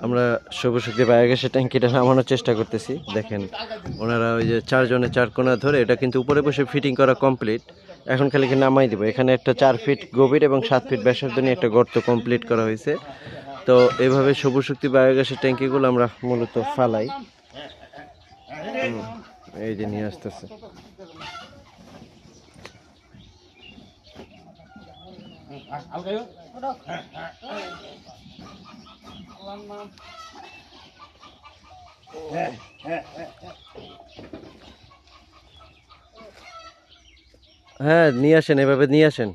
আমরা সবুজ শক্তি বায়োগ্যাসের ট্যাঙ্কিটা নামানোর চেষ্টা করতেছি। দেখেন ওনারা ওই যে 4 জনে 4 কোণা ধরে এটা কিন্তু উপরে বসে ফিটিং করা কমপ্লিট। এখন খালি নামাই দিব। এখানে একটা 4 ফিট গভীর এবং 7 ফিট ব্যাসার্ধ নিয়ে একটা গর্ত কমপ্লিট করা হয়েছে। তো এইভাবে সবুজ শক্তি বায়োগ্যাসের ট্যাঙ্কিগুলো আমরা মূলত ফালাই। এই যে নিয়ে আসতেছে। হ্যাঁ নিয়ে আসেন, এভাবে নিয়ে আসেন।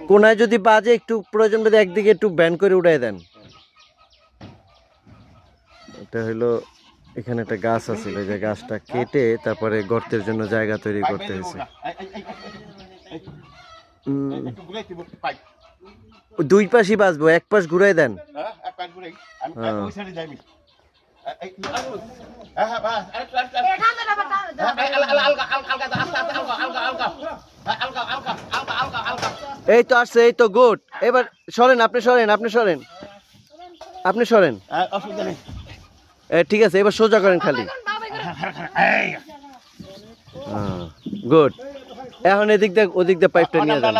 কোনায় যদি বাজে একটু প্রয়োজন বোধ একদিকে একটু ব্যান্ড করে উঠাই দেন। এটা হলো এখানে একটা গাছ আছে, যে গাছটা কেটে তারপরে গর্তের জন্য জায়গা তৈরি করতে হয়েছে। দুই পাশই বাজবো, এক পাশ ঘুরাই দেন। এই তো আসছে, এই তো গুড। এবার সরেন, আপনি সরেন, আপনি সরেন, আপনি সরেন। ঠিক আছে, এবার সোজা করেন খালি। গুড। এখন এদিক দিয়ে ওদিক দিয়ে পাইপটা নিয়ে যান।